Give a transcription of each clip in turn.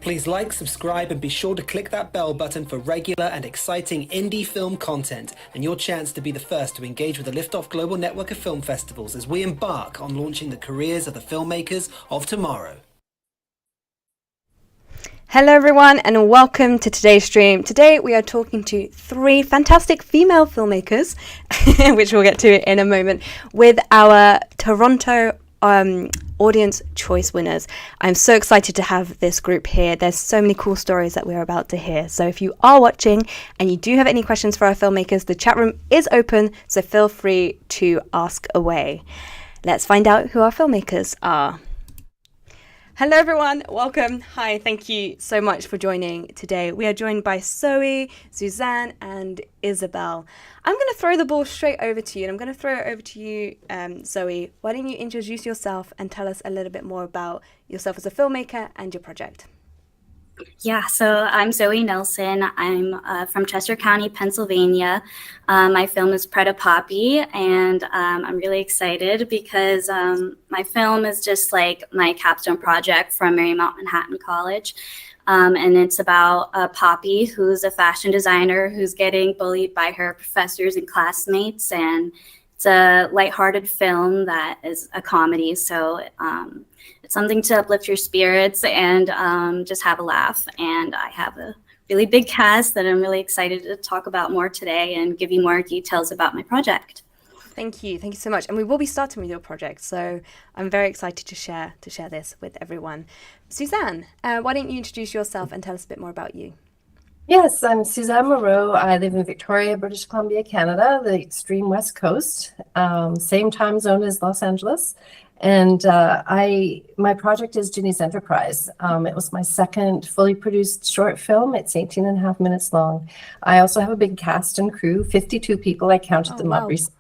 Please like, subscribe, and be sure to click that bell button for regular and exciting indie film content and your chance to be the first to engage with the Liftoff Global Network of Film Festivals as we embark on launching the careers of the filmmakers of tomorrow. Hello everyone and welcome to today's stream. Today we are talking to three fantastic female filmmakers, which we'll get to in a moment, with our Toronto Audience Choice winners. I'm so excited to have this group here. There's so many cool stories that we're about to hear. So if you are watching and you do have any questions for our filmmakers, the chat room is open, so feel free to ask away. Let's find out who our filmmakers are. Hello everyone, welcome. Hi, thank you so much for joining today. We are joined by Zoe, Suzanne and Isabel. I'm going to throw the ball straight over to you, and I'm going to throw it over to you, Zoe. Why don't you introduce yourself and tell us a little bit more about yourself as a filmmaker and your project? Yeah, so I'm Zoe Nelson. I'm from Chester County, Pennsylvania. My film is Prêt-á-Poppy, and I'm really excited because my film is just like my capstone project from Marymount Manhattan College. And it's about Poppy, who's a fashion designer who's getting bullied by her professors and classmates. And it's a lighthearted film that is a comedy. So it's something to uplift your spirits and just have a laugh. And I have a really big cast that I'm really excited to talk about more today and give you more details about my project. Thank you so much. And we will be starting with your project, so I'm very excited to share this with everyone. Suzanne, why don't you introduce yourself and tell us a bit more about you? Yes, I'm Suzanne Moreau. I live in Victoria, British Columbia, Canada, the extreme west coast, same time zone as Los Angeles. And my project is Ginny's Enterprise. It was my second fully produced short film. It's 18 and a half minutes long. I also have a big cast and crew, 52 people. I counted them up recently.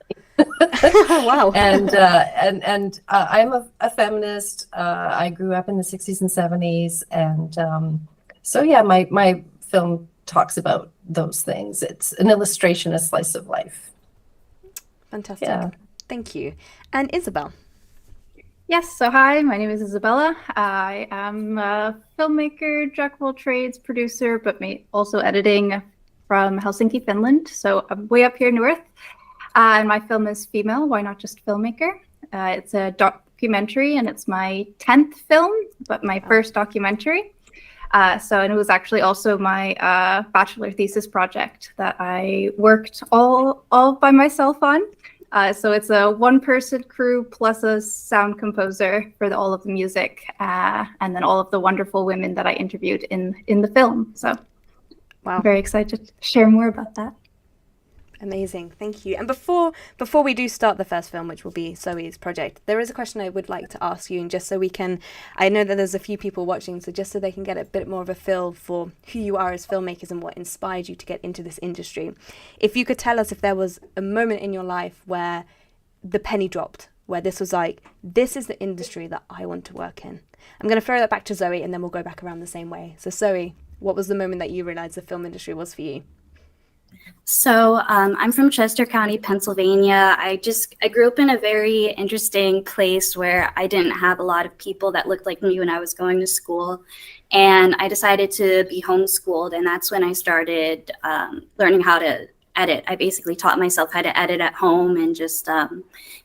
Wow. And I'm a feminist. I grew up in the 60s and 70s. And so, yeah, my film talks about those things. It's an illustration, a slice of life. Fantastic. Yeah. Thank you. And Isabel. Yes, so hi, my name is Isabella. I am a filmmaker, jack of all trades, producer, but also editing from Helsinki, Finland. So I'm way up here north. And my film is Female, Why Not Just Filmmaker? It's a documentary and it's my 10th film, but my first documentary. And it was actually also my bachelor thesis project that I worked all by myself on. So it's a one-person crew plus a sound composer for all of the music, and then all of the wonderful women that I interviewed in the film. So wow. I'm very excited to share more about that. Amazing, thank you. And before we do start the first film, which will be Zoe's project, there is a question I would like to ask you, and just so we can, I know that there's a few people watching, so just so they can get a bit more of a feel for who you are as filmmakers and what inspired you to get into this industry. If you could tell us if there was a moment in your life where the penny dropped, where this was like, this is the industry that I want to work in. I'm going to throw that back to Zoe and then we'll go back around the same way. So Zoe, what was the moment that you realized the film industry was for you? So I'm from Chester County, Pennsylvania. I grew up in a very interesting place where I didn't have a lot of people that looked like me when I was going to school. And I decided to be homeschooled. And that's when I started learning how to edit. I basically taught myself how to edit at home and just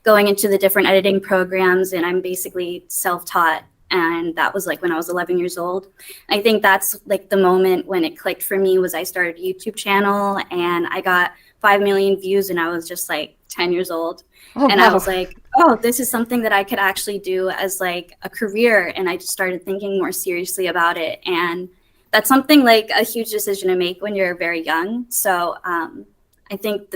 going into the different editing programs. And I'm basically self-taught. And that was like when I was 11 years old. I think that's like the moment when it clicked for me was I started a YouTube channel and I got 5 million views and I was just like 10 years old. Oh, and wow. I was like, oh, this is something that I could actually do as like a career. And I just started thinking more seriously about it. And that's something like a huge decision to make when you're very young. So I think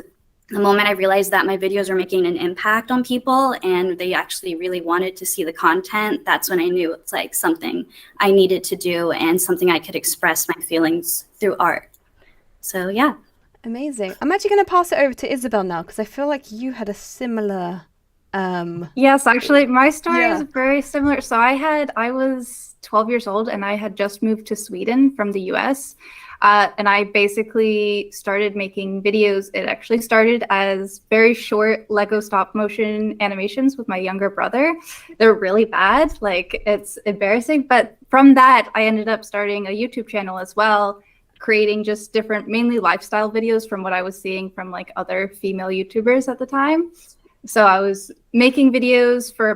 the moment I realized that my videos were making an impact on people and they actually really wanted to see the content, that's when I knew it's like something I needed to do and something I could express my feelings through art. So, yeah. Amazing. I'm actually going to pass it over to Isabel now because I feel like you had a similar Yes, actually, my story Yeah. is very similar. So I was 12 years old and I had just moved to Sweden from the US. And I basically started making videos. It actually started as very short Lego stop motion animations with my younger brother. They're really bad, like it's embarrassing. But from that, I ended up starting a YouTube channel as well, creating just different, mainly lifestyle videos from what I was seeing from like other female YouTubers at the time. So I was making videos for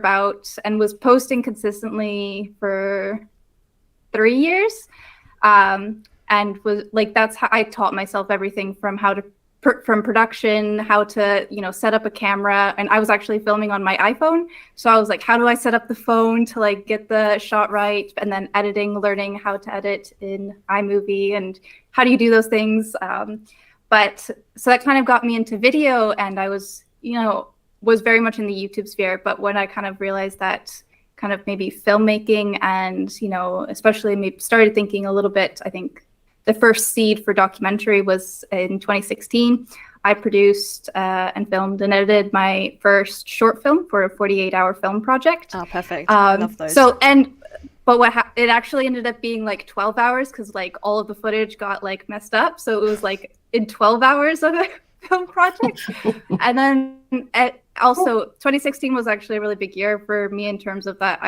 and was posting consistently for 3 years. And was like, that's how I taught myself everything from from production, how to, set up a camera. And I was actually filming on my iPhone. So I was like, how do I set up the phone to like get the shot right? And then editing, learning how to edit in iMovie and how do you do those things. But so that kind of got me into video, and I was, was very much in the YouTube sphere. But when I kind of realized that kind of maybe filmmaking and, especially maybe started thinking a little bit, I think the first seed for documentary was in 2016. I produced and filmed and edited my first short film for a 48-hour film project. Oh, perfect. I love those. But it actually ended up being like 12 hours because like all of the footage got like messed up. So it was like in 12 hours of a film project. And then also 2016 was actually a really big year for me in terms of that.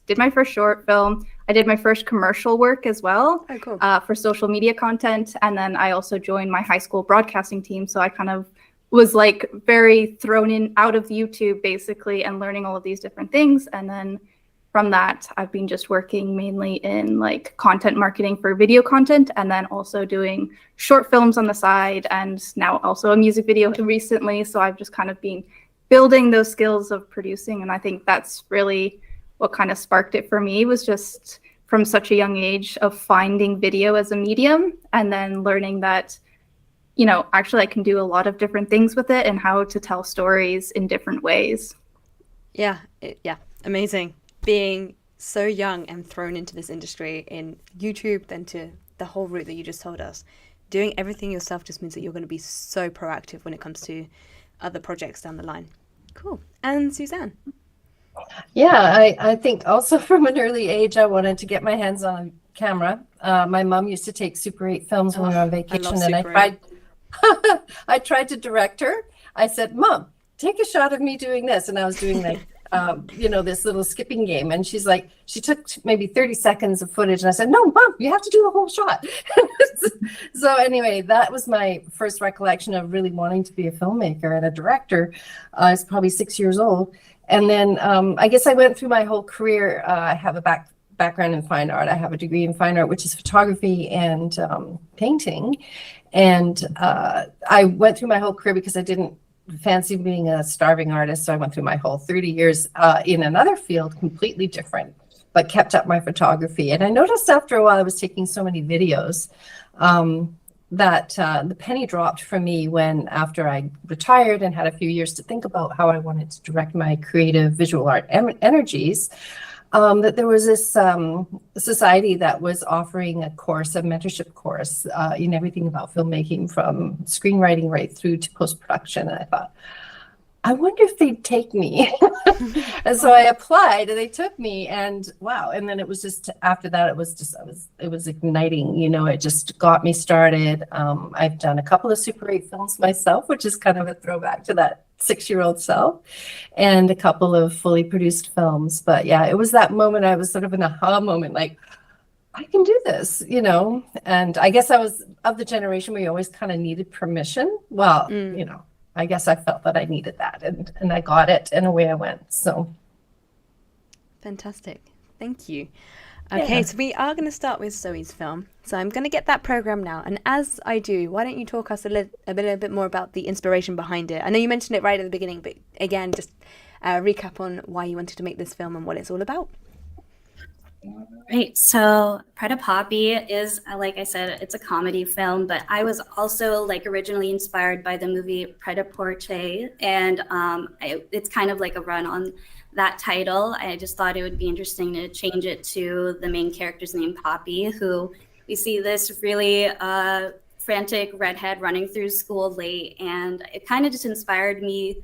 Did my first short film. I did my first commercial work as well. Oh, cool. For social media content. And then I also joined my high school broadcasting team. So I kind of was like very thrown in out of YouTube basically and learning all of these different things. And then from that, I've been just working mainly in like content marketing for video content, and then also doing short films on the side, and now also a music video recently. So I've just kind of been building those skills of producing. And I think that's really what kind of sparked it for me, was just from such a young age of finding video as a medium and then learning that, actually I can do a lot of different things with it and how to tell stories in different ways. Yeah, amazing. Being so young and thrown into this industry in YouTube, then to the whole route that you just told us. Doing everything yourself just means that you're going to be so proactive when it comes to other projects down the line. Cool. And Suzanne? Yeah, I think also from an early age, I wanted to get my hands on a camera. My mom used to take Super 8 films when we were on vacation, and I tried to direct her. I said, Mom, take a shot of me doing this. And I was doing like, this little skipping game. And she's like, she took maybe 30 seconds of footage. And I said, no, Mom, you have to do the whole shot. So anyway, that was my first recollection of really wanting to be a filmmaker and a director. I was probably 6 years old. And then I guess I went through my whole career. I have a background in fine art. I have a degree in fine art, which is photography and painting. And I went through my whole career because I didn't fancy being a starving artist. So I went through my whole 30 years in another field, completely different, but kept up my photography. And I noticed after a while I was taking so many videos that the penny dropped for me when, after I retired and had a few years to think about how I wanted to direct my creative visual art energies, that there was this society that was offering a mentorship course in everything about filmmaking, from screenwriting right through to post-production. And I thought, I wonder if they'd take me. And so I applied and they took me, and wow. And then it was just, after that, it was igniting, it just got me started. I've done a couple of Super 8 films myself, which is kind of a throwback to that 6-year-old self, and a couple of fully produced films. But yeah, it was that moment. I was sort of an aha moment, like, I can do this, and I guess I was of the generation where you always kind of needed permission. Well, I guess I felt that I needed that, and I got it, and away I went. So fantastic. Thank you. Okay, so we are going to start with Zoe's film. So I'm going to get that program now. And as I do, why don't you talk us a little bit more about the inspiration behind it? I know you mentioned it right at the beginning, but again, just recap on why you wanted to make this film and what it's all about. Right. So Prêt-á-Poppy is, like I said, it's a comedy film, but I was also originally inspired by the movie Pret-a-Porter, and it's kind of like a run on that title. I just thought it would be interesting to change it to the main character's name, Poppy, who we see this really frantic redhead running through school late, and it kind of just inspired me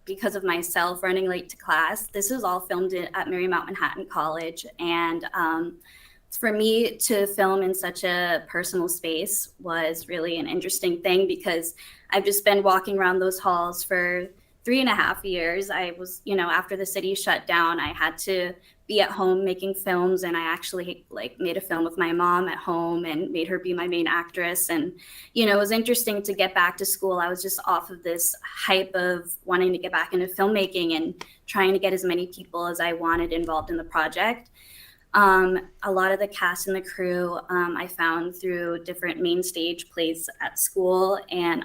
because of myself running late to class. This was all filmed at Marymount Manhattan College. And for me to film in such a personal space was really an interesting thing, because I've just been walking around those halls for 3.5 years. I was, after the city shut down, I had to be at home making films, and I actually made a film with my mom at home and made her be my main actress. And it was interesting to get back to school. I was just off of this hype of wanting to get back into filmmaking and trying to get as many people as I wanted involved in the project. A lot of the cast and the crew I found through different main stage plays at school and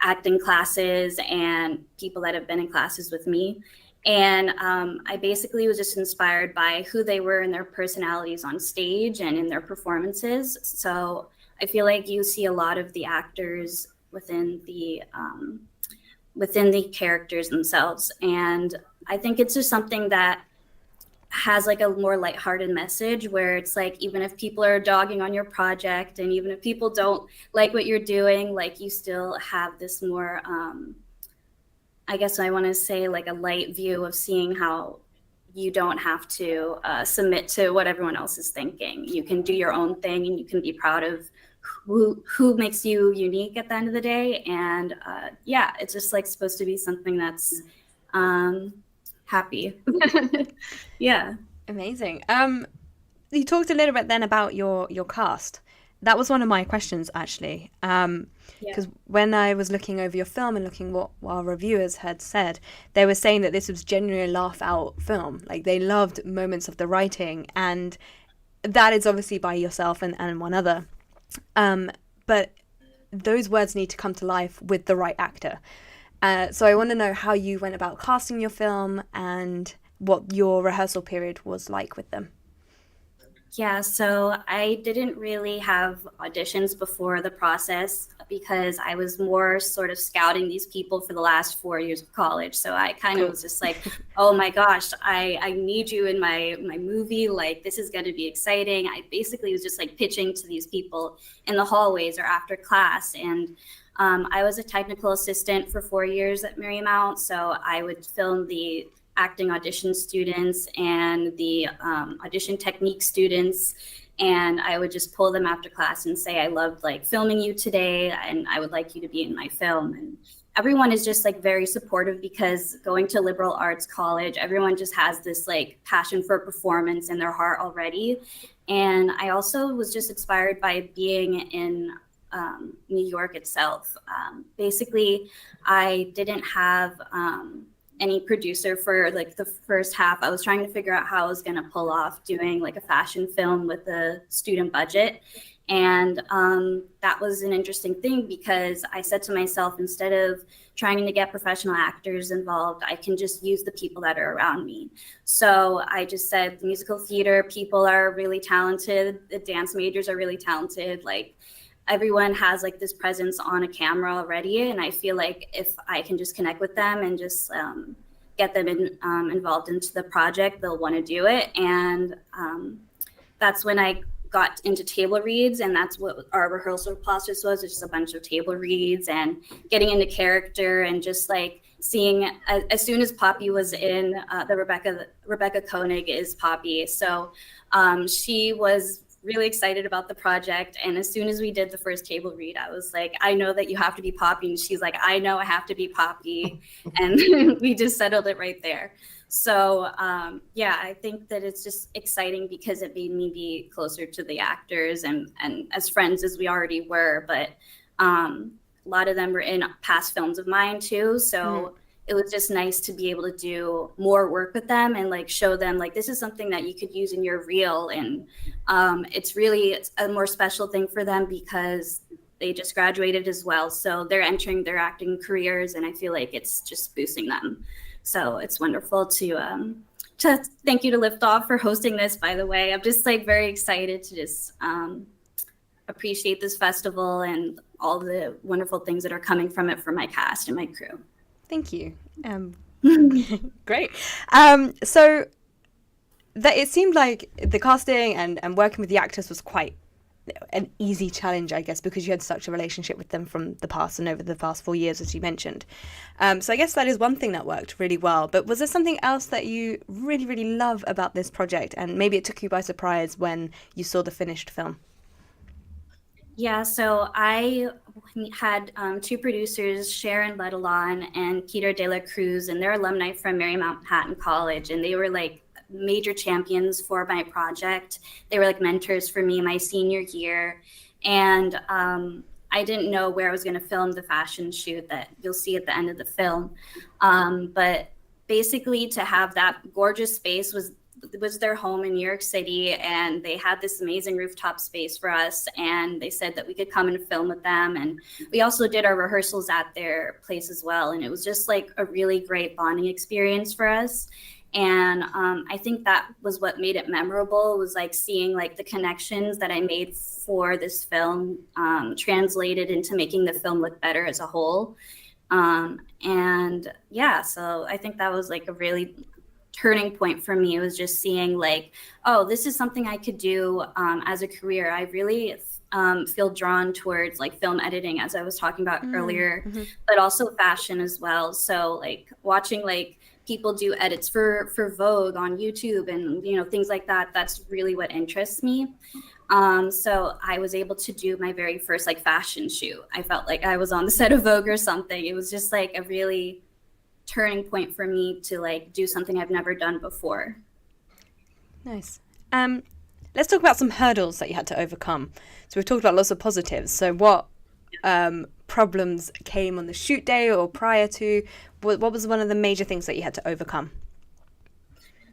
acting classes and people that have been in classes with me. And I basically was just inspired by who they were and their personalities on stage and in their performances. So I feel like you see a lot of the actors within the characters themselves. And I think it's just something that has a more lighthearted message, where it's even if people are dogging on your project and even if people don't like what you're doing, you still have this more, I guess I want to say a light view of seeing how you don't have to submit to what everyone else is thinking. You can do your own thing and you can be proud of who makes you unique at the end of the day. And it's just supposed to be something that's happy. Yeah. Amazing. You talked a little bit then about your cast. That was one of my questions, actually. Because when I was looking over your film and looking what our reviewers had said, they were saying that this was genuinely a laugh-out film. They loved moments of the writing, and that is obviously by yourself and one other. But those words need to come to life with the right actor. So I want to know how you went about casting your film and what your rehearsal period was like with them. Yeah, so I didn't really have auditions before the process because I was more sort of scouting these people for the last 4 years of college. So I kind of was just oh my gosh, I need you in my movie. This is going to be exciting. I basically was just pitching to these people in the hallways or after class. And I was a technical assistant for 4 years at Marymount. So I would film the acting audition students and the audition technique students, and I would just pull them after class and say, I loved filming you today and I would like you to be in my film. And everyone is just very supportive, because going to liberal arts college, everyone just has this passion for performance in their heart already. And I also was just inspired by being in New York itself. Basically, I didn't have any producer for the first half. I was trying to figure out how I was going to pull off doing a fashion film with a student budget. And that was an interesting thing, because I said to myself, instead of trying to get professional actors involved, I can just use the people that are around me. So I just said the musical theater people are really talented. The dance majors are really talented. Everyone has this presence on a camera already. And I feel if I can just connect with them and just get them involved into the project, they'll want to do it. And that's when I got into table reads, and that's what our rehearsal process was. It's just a bunch of table reads and getting into character, and just seeing as soon as Poppy was in the Rebecca Koenig is Poppy. So she was really excited about the project. And as soon as we did the first table read, I was I know that you have to be Poppy. And she's I know I have to be Poppy. And we just settled it right there. So I think that it's just exciting because it made me be closer to the actors and as friends as we already were. But a lot of them were in past films of mine too. So it was just nice to be able to do more work with them and show them this is something that you could use in your reel. And it's really a more special thing for them because they just graduated as well. So they're entering their acting careers, and I feel it's just boosting them. So it's wonderful to thank you to Liftoff for hosting this, by the way. I'm just very excited to just appreciate this festival and all the wonderful things that are coming from it for my cast and my crew. Thank you. Great. So that it seemed like the casting and working with the actors was quite an easy challenge, I guess, because you had such a relationship with them from the past and over the past 4 years, as you mentioned. So I guess that is one thing that worked really well. But was there something else that you really, really love about this project, and maybe it took you by surprise when you saw the finished film? Yeah, so I had two producers, Sharon Letalon and Peter De La Cruz, and they're alumni from Marymount Paton College, and they were like major champions for my project. They were like mentors for me my senior year, and I didn't know where I was going to film the fashion shoot that you'll see at the end of the film, but basically to have that gorgeous space was their home in New York City, and they had this amazing rooftop space for us, and they said that we could come and film with them, and we also did our rehearsals at their place as well, and it was just like a really great bonding experience for us. And I think that was what made it memorable, was like seeing like the connections that I made for this film translated into making the film look better as a whole. And yeah, so I think that was like a really turning point for me. It was just seeing like, oh, this is something I could do as a career. I really feel drawn towards like film editing, as I was talking about earlier, but also fashion as well. So like watching like people do edits for Vogue on YouTube and, you know, things like that, that's really what interests me. So I was able to do my very first like fashion shoot. I felt like I was on the set of Vogue or something. It was just like a really turning point for me to like do something I've never done before. Nice. Let's talk about some hurdles that you had to overcome. So we've talked about lots of positives. So what problems came on the shoot day or prior to? What was one of the major things that you had to overcome?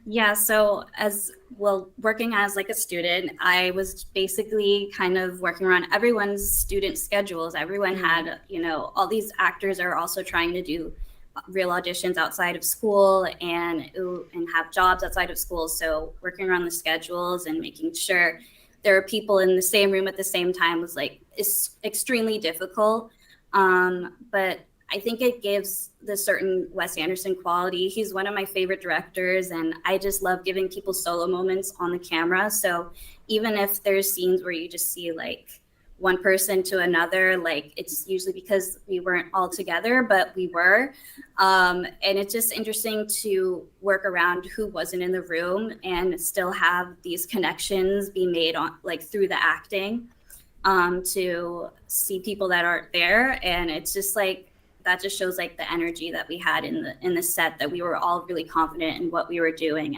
Yeah, so as well, working as like a student, I was basically kind of working around everyone's student schedules. Everyone had, you know, all these actors are also trying to do real auditions outside of school and have jobs outside of school. So working around the schedules and making sure there are people in the same room at the same time was like, it's extremely difficult. But I think it gives the certain Wes Anderson quality. He's one of my favorite directors, and I just love giving people solo moments on the camera. So even if there's scenes where you just see like one person to another, like it's usually because we weren't all together, but we were. And it's just interesting to work around who wasn't in the room and still have these connections be made on like through the acting, to see people that aren't there. And it's just like, that just shows like the energy that we had in the set, that we were all really confident in what we were doing.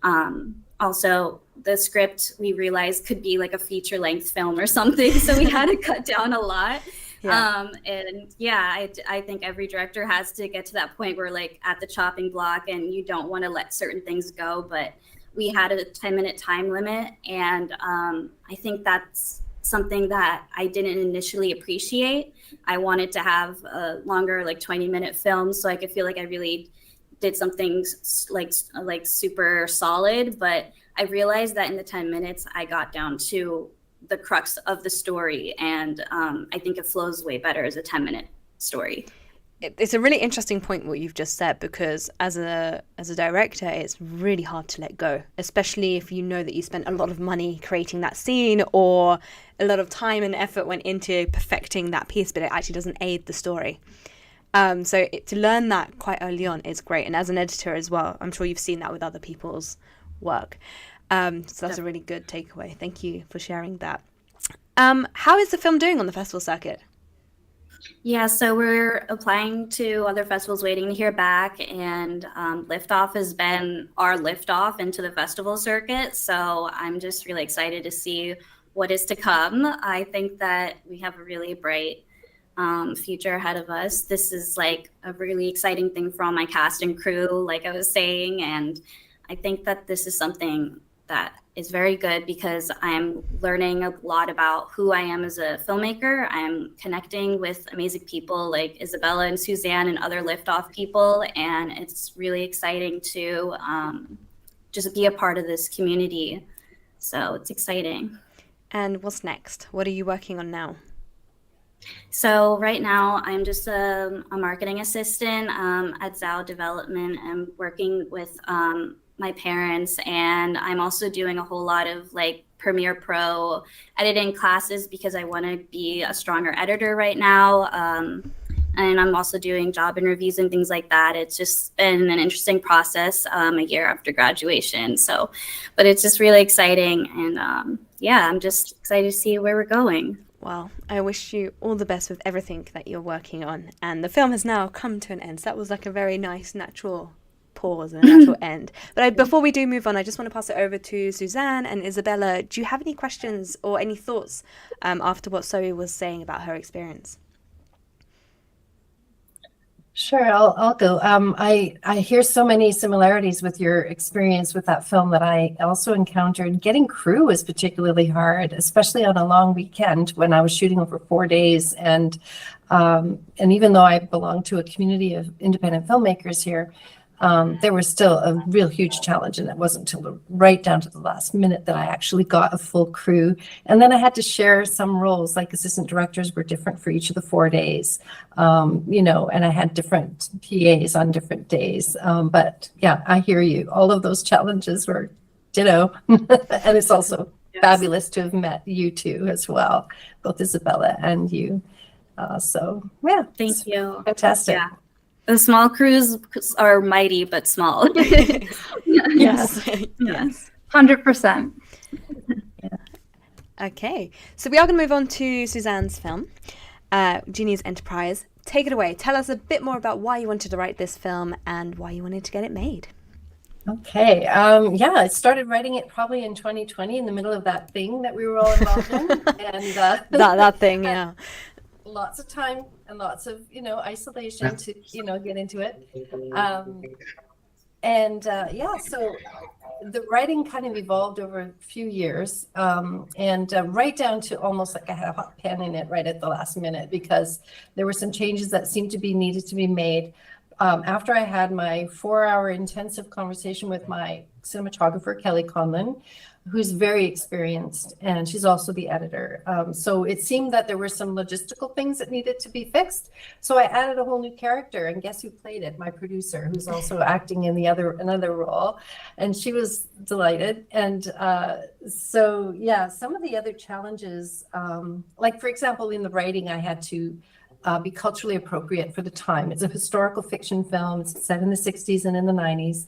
And also the script we realized could be like a feature length film or something. So we had to cut down a lot. Yeah. And yeah, I think every director has to get to that point where like at the chopping block and you don't want to let certain things go, but we had a 10-minute time limit. And I think that's something that I didn't initially appreciate. I wanted to have a longer, like 20-minute film so I could feel like I really did something like super solid. But I realized that in the 10 minutes, I got down to the crux of the story. And I think it flows way better as a 10-minute story. It's a really interesting point what you've just said, because as a director, it's really hard to let go, especially if you know that you spent a lot of money creating that scene or a lot of time and effort went into perfecting that piece, but it actually doesn't aid the story. So to learn that quite early on is great. And as an editor as well, I'm sure you've seen that with other people's work. So that's a really good takeaway. Thank you for sharing that. How is the film doing on the festival circuit? Yeah, so we're applying to other festivals, waiting to hear back, and Liftoff has been our liftoff into the festival circuit. So I'm just really excited to see what is to come. I think that we have a really bright future ahead of us. This is like a really exciting thing for all my cast and crew, like I was saying, and I think that this is something that is very good because I'm learning a lot about who I am as a filmmaker. I'm connecting with amazing people like Isabella and Suzanne and other Liftoff people, and it's really exciting to just be a part of this community. So it's exciting. And what's next? What are you working on now? So right now I'm just a marketing assistant at Zao Development. I'm working with my parents, and I'm also doing a whole lot of like Premiere Pro editing classes because I want to be a stronger editor right now. And I'm also doing job interviews and things like that. It's just been an interesting process a year after graduation. So, but it's just really exciting. And yeah, I'm just excited to see where we're going. Well, I wish you all the best with everything that you're working on. And the film has now come to an end. So that was like a very nice, natural pause and a natural end. But before we do move on, I just want to pass it over to Suzanne and Isabella. Do you have any questions or any thoughts after what Zoe was saying about her experience? Sure, I'll go. I hear so many similarities with your experience with that film that I also encountered. Getting crew was particularly hard, especially on a long weekend when I was shooting over 4 days. And even though I belong to a community of independent filmmakers here, there was still a real huge challenge, and it wasn't until right down to the last minute that I actually got a full crew. And then I had to share some roles, like assistant directors were different for each of the 4 days, and I had different PAs on different days. But yeah, I hear you. All of those challenges were ditto. And it's also fabulous to have met you two as well, both Isabella and you. So yeah. Thank you. Fantastic. Yeah. The small crews are mighty, but small. Yes. Yes. 100%. Okay, so we are going to move on to Suzanne's film, Ginny's Enterprise. Take it away. Tell us a bit more about why you wanted to write this film and why you wanted to get it made. Okay. I started writing it probably in 2020 in the middle of that thing that we were all involved in. And that thing, yeah. Lots of time and lots of, isolation to, get into it. So the writing kind of evolved over a few years, and right down to almost like I had a hot pen in it right at the last minute, because there were some changes that seemed to be needed to be made. After I had my 4-hour intensive conversation with my cinematographer, Kelly Conlon, who's very experienced, and she's also the editor. So it seemed that there were some logistical things that needed to be fixed. So I added a whole new character, and guess who played it? My producer, who's also acting in another role, and she was delighted. And some of the other challenges, like for example, in the writing, I had to be culturally appropriate for the time. It's a historical fiction film. It's set in the 60s and in the 90s.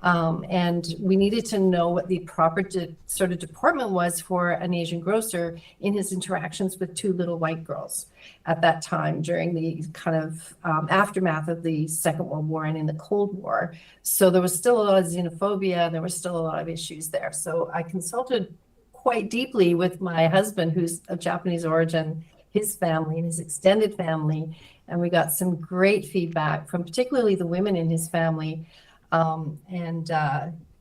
And we needed to know what the proper sort of deportment was for an Asian grocer in his interactions with 2 little white girls at that time during the kind of aftermath of the Second World War and in the Cold War. So there was still a lot of xenophobia, and there was still a lot of issues there. So I consulted quite deeply with my husband, who's of Japanese origin, his family and his extended family. And we got some great feedback from particularly the women in his family. And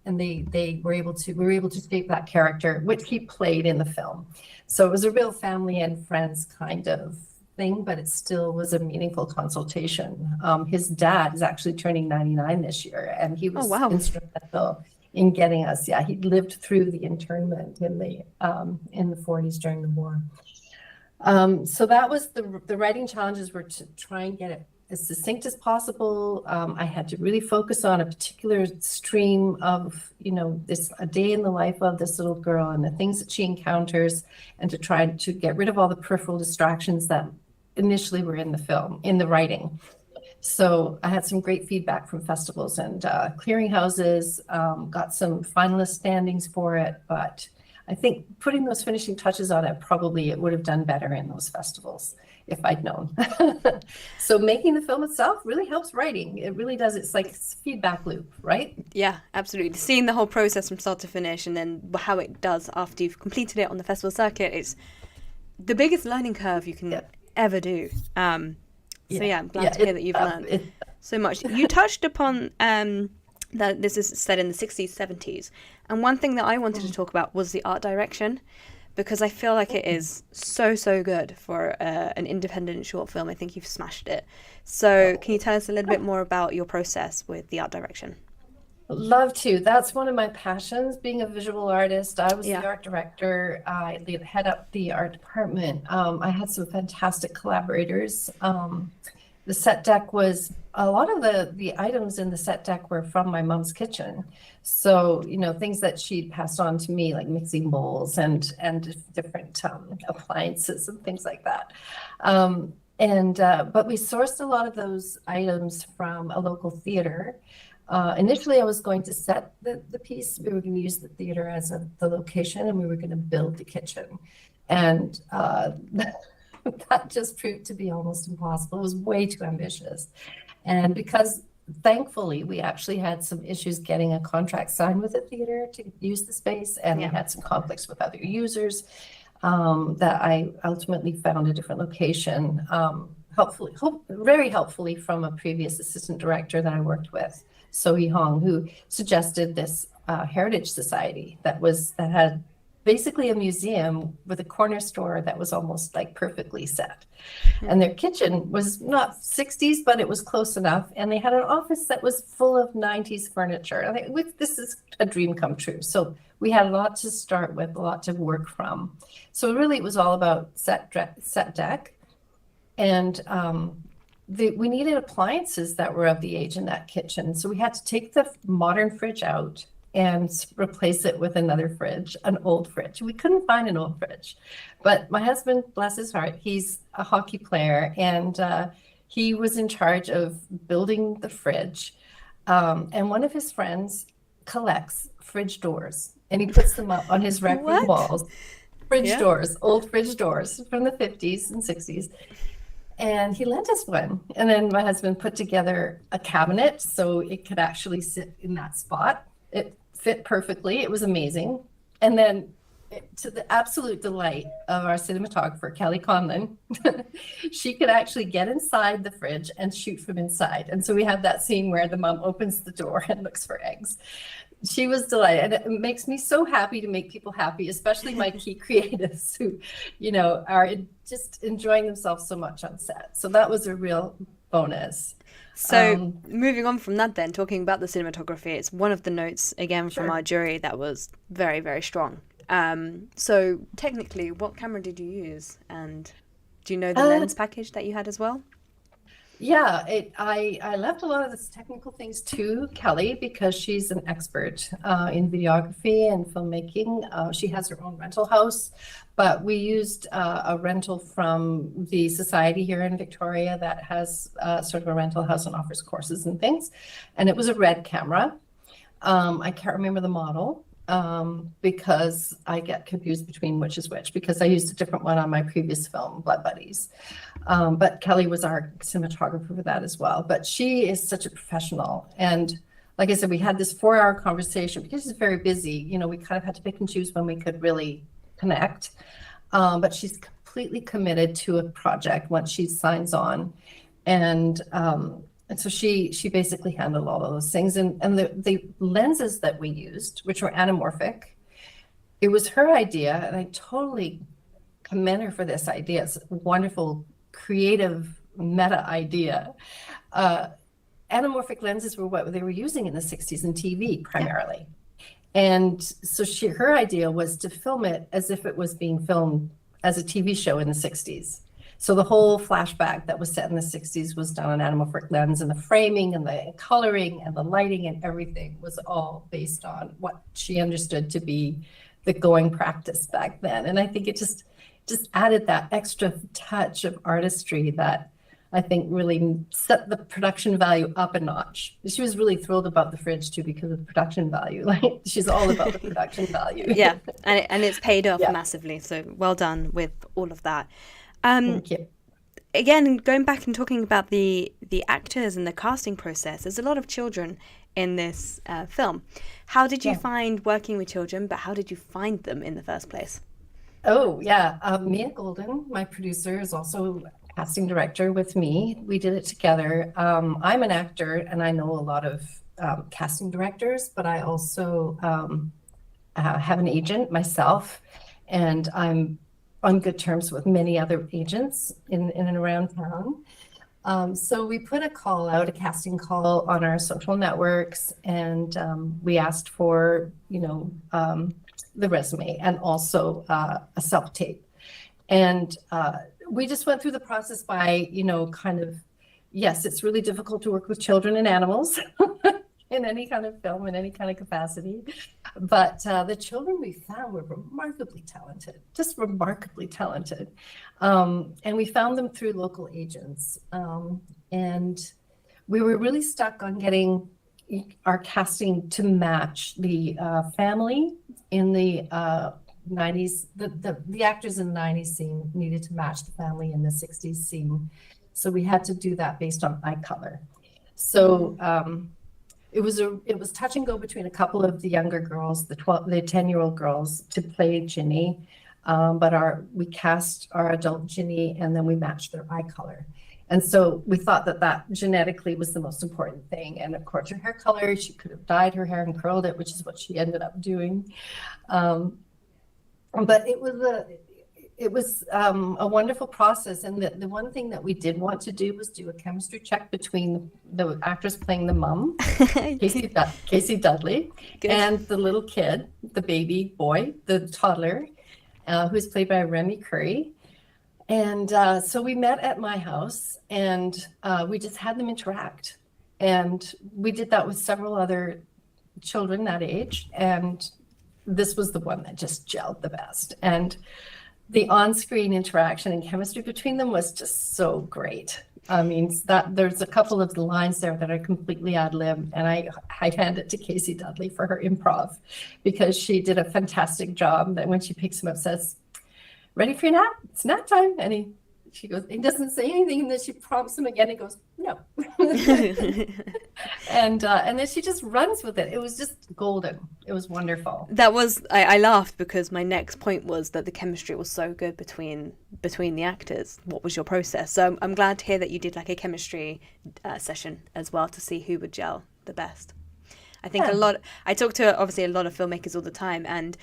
we were able to shape that character, which he played in the film. So it was a real family and friends kind of thing, but it still was a meaningful consultation. His dad is actually turning 99 this year, and he was instrumental in getting us. Yeah, he lived through the internment in the 40s during the war. So that was the writing challenges were to try and get it as succinct as possible. I had to really focus on a particular stream of, a day in the life of this little girl and the things that she encounters, and to try to get rid of all the peripheral distractions that initially were in the film, in the writing. So I had some great feedback from festivals and clearinghouses, got some finalist standings for it, but I think putting those finishing touches on it, probably it would have done better in those festivals if I'd known. So making the film itself really helps writing. It really does. It's like a feedback loop, right? Yeah, absolutely. Seeing the whole process from start to finish, and then how it does after you've completed it on the festival circuit, it's the biggest learning curve you can ever do. I'm glad to hear that you've learned so much. You touched upon that this is set in the 60s, 70s. And one thing that I wanted to talk about was the art direction, because I feel like it is so good for an independent short film. I think you've smashed it. So can you tell us a little bit more about your process with the art direction? Love to. That's one of my passions, being a visual artist. I was the art director. I head up the art department. I had some fantastic collaborators. the set deck was a lot of the items in the set deck were from my mom's kitchen. So, things that she'd passed on to me, like mixing bowls and different appliances and things like that. But we sourced a lot of those items from a local theater. Initially, I was going to set the piece. We were going to use the theater as the location, and we were going to build the kitchen. And that just proved to be almost impossible. It was way too ambitious. And because thankfully we actually had some issues getting a contract signed with the theater to use the space, and we had some conflicts with other users, that I ultimately found a different location, very helpfully from a previous assistant director that I worked with, Zoe Hong, who suggested this heritage society that had basically a museum with a corner store that was almost like perfectly set. And their kitchen was not 60s, but it was close enough. And they had an office that was full of 90s furniture. I think this is a dream come true. So we had a lot to start with, a lot to work from. So really it was all about set deck. And we needed appliances that were of the age in that kitchen. So we had to take the modern fridge out and replace it with another fridge, an old fridge. We couldn't find an old fridge, but my husband, bless his heart, he's a hockey player, and he was in charge of building the fridge. And one of his friends collects fridge doors, and he puts them up on his rec room walls. Doors, old fridge doors from the 50s and 60s. And he lent us one. And then my husband put together a cabinet so it could actually sit in that spot. It fit perfectly. It was amazing. And then, to the absolute delight of our cinematographer, Kelly Conlon, she could actually get inside the fridge and shoot from inside. And so we have that scene where the mom opens the door and looks for eggs. She was delighted. And it makes me so happy to make people happy, especially my key creatives who, are just enjoying themselves so much on set. So that was a real bonus. So moving on from that then, talking about the cinematography, it's one of the notes, again, from our jury that was very, very strong. So technically, what camera did you use? And do you know the lens package that you had as well? Yeah, I left a lot of the technical things to Kelly because she's an expert in videography and filmmaking. She has her own rental house, but we used a rental from the society here in Victoria that has sort of a rental house and offers courses and things. And it was a red camera. I can't remember the model because I get confused between which is which, because I used a different one on my previous film, Blood Buddies. But Kelly was our cinematographer for that as well. But she is such a professional. And like I said, we had this 4-hour conversation because she's very busy. We kind of had to pick and choose when we could really connect. But she's completely committed to a project once she signs on. And so she basically handled all of those things. And the lenses that we used, which were anamorphic, it was her idea. And I totally commend her for this idea. It's a wonderful, creative meta idea. Anamorphic lenses were what they were using in the 60s in TV primarily. And so her idea was to film it as if it was being filmed as a TV show in the 60s. So the whole flashback that was set in the 60s was done on anamorphic lens, and the framing and the coloring and the lighting and everything was all based on what she understood to be the going practice back then. And I think it just added that extra touch of artistry that I think really set the production value up a notch. She was really thrilled about the fridge too because of the production value. Like, she's all about the production value. Yeah, and it's paid off massively. So well done with all of that. Thank you. Again, going back and talking about the actors and the casting process, there's a lot of children in this film. How did you find working with children, but how did you find them in the first place? Oh, yeah. Mia Golden, my producer, is also casting director with me. We did it together. I'm an actor and I know a lot of casting directors, but I also have an agent myself, and I'm on good terms with many other agents in and around town. So we put a casting call on our social networks, and we asked for, the resume and also a self-tape. And we just went through the process by, kind of yes, it's really difficult to work with children and animals in any kind of film, in any kind of capacity. But the children we found were remarkably talented, just remarkably talented. And we found them through local agents. And we were really stuck on getting our casting to match the family in the 90s. The actors in the 90s scene needed to match the family in the 60s scene. So we had to do that based on eye color. So it was touch and go between a couple of the younger girls, the 10-year-old girls, to play Ginny. But we cast our adult Ginny, and then we matched their eye color. And so we thought that genetically was the most important thing. And of course, her hair color, she could have dyed her hair and curled it, which is what she ended up doing. But it was a wonderful process. And the one thing that we did want to do was do a chemistry check between the actress playing the mom, Casey Dudley, Good. And the little kid, the baby boy, the toddler, who's played by Remy Curry. And so we met at my house, and we just had them interact. And we did that with several other children that age. And this was the one that just gelled the best. And the on-screen interaction and chemistry between them was just so great. I mean, there's a couple of the lines there that are completely ad-lib, and I hand it to Casey Dudley for her improv, because she did a fantastic job. That when she picks him up, says, "Ready for your nap? It's nap time." And she goes, he doesn't say anything, and then she prompts him again and goes, "No." And then she just runs with it. It was just golden. It was wonderful. I laughed because my next point was that the chemistry was so good between the actors. What was your process? So I'm glad to hear that you did like a chemistry session as well to see who would gel the best. I think I talk to obviously a lot of filmmakers all the time, and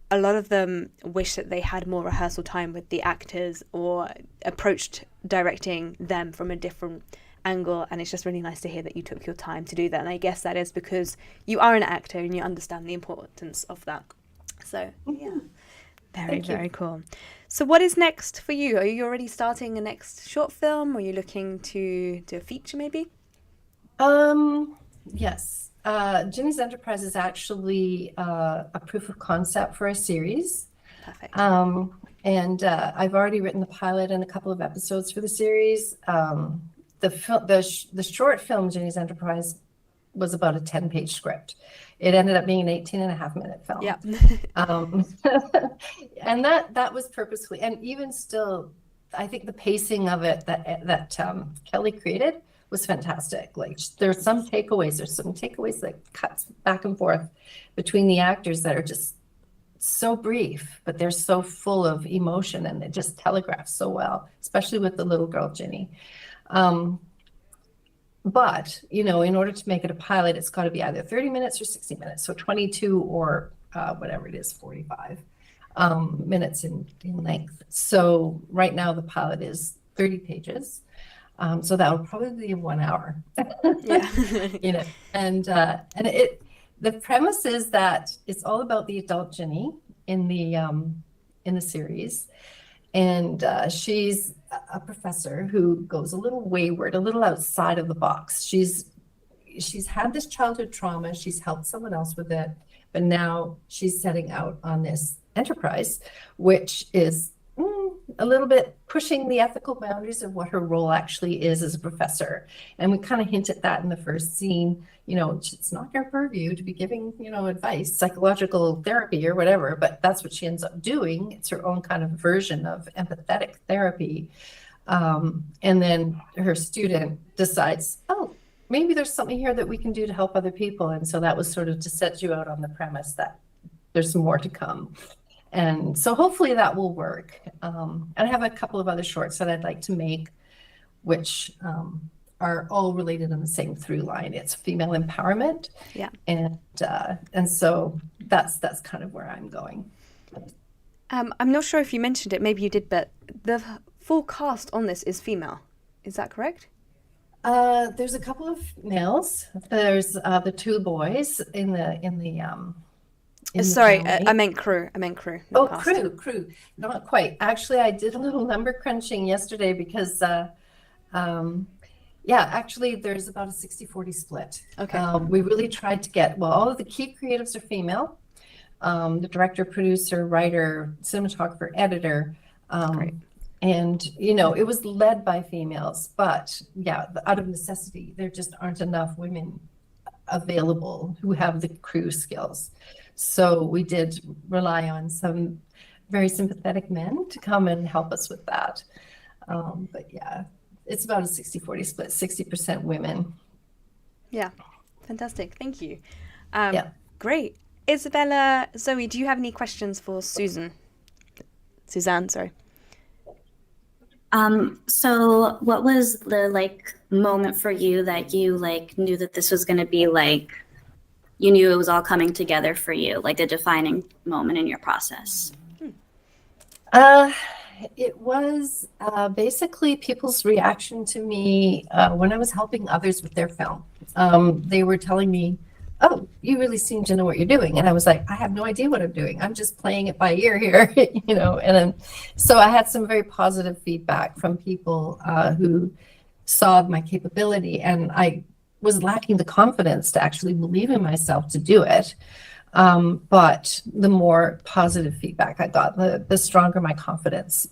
a lot of them wish that they had more rehearsal time with the actors or approached directing them from a different angle, and it's just really nice to hear that you took your time to do that. And I guess that is because you are an actor and you understand the importance of that. So yeah, very cool. So what is next for you? Are you already starting a next short film? Or are you looking to do a feature maybe? Yes. Ginny's Enterprise is actually a proof of concept for a series. Perfect. And I've already written the pilot and a couple of episodes for the series. The short film, Ginny's Enterprise, was about a 10-page script. It ended up being an 18-and-a-half-minute film. Yeah. And that was purposefully, and even still, I think the pacing of it that Kelly created was fantastic. Like there's some takeaways that cuts back and forth between the actors that are just so brief, but they're so full of emotion, and it just telegraphs so well, especially with the little girl Ginny. But in order to make it a pilot, it's got to be either 30 minutes or 60 minutes, so 22 or whatever it is, 45 minutes in length. So right now the pilot is 30 pages. So that would probably be 1 hour. Yeah. And the premise is that it's all about the adult Ginny in the series, and she's a professor who goes a little wayward, a little outside of the box. She's had this childhood trauma. She's helped someone else with it, but now she's setting out on this enterprise, which is a little bit pushing the ethical boundaries of what her role actually is as a professor. And we kind of hint at that in the first scene. It's not her purview to be giving, advice, psychological therapy or whatever, but that's what she ends up doing. It's her own kind of version of empathetic therapy. And then her student decides, oh, maybe there's something here that we can do to help other people. And so that was sort of to set you out on the premise that there's more to come. And so hopefully that will work. And I have a couple of other shorts that I'd like to make, which are all related in the same through line. It's female empowerment. Yeah. And so that's kind of where I'm going. I'm not sure if you mentioned it, maybe you did, but the full cast on this is female. Is that correct? There's a couple of males. There's the two boys in the Sorry, I meant crew. Oh, crew. Not quite. Actually, I did a little number crunching yesterday because Yeah, actually, there's about a 60-40 split. Okay. We really tried to get, well, all of the key creatives are female. The director, producer, writer, cinematographer, editor. Great. And, you know, it was led by females, but yeah, out of necessity, there just aren't enough women available who have the crew skills. So we did rely on some very sympathetic men to come and help us with that. But yeah, it's about a 60-40 split, 60% women. Yeah, fantastic. Thank you. Yeah. Great. Isabella, Zoe, do you have any questions for Suzanne, sorry. So what was the moment for you that you knew that this was going to be you knew it was all coming together for you, the defining moment in your process? It was basically people's reaction to me when I was helping others with their film. They were telling me, "Oh, you really seem to know what you're doing," and I was like, "I have no idea what I'm doing. I'm just playing it by ear here," you know. And then, so I had some very positive feedback from people who saw my capability, and I was lacking the confidence to actually believe in myself to do it. But the more positive feedback I got, the stronger my confidence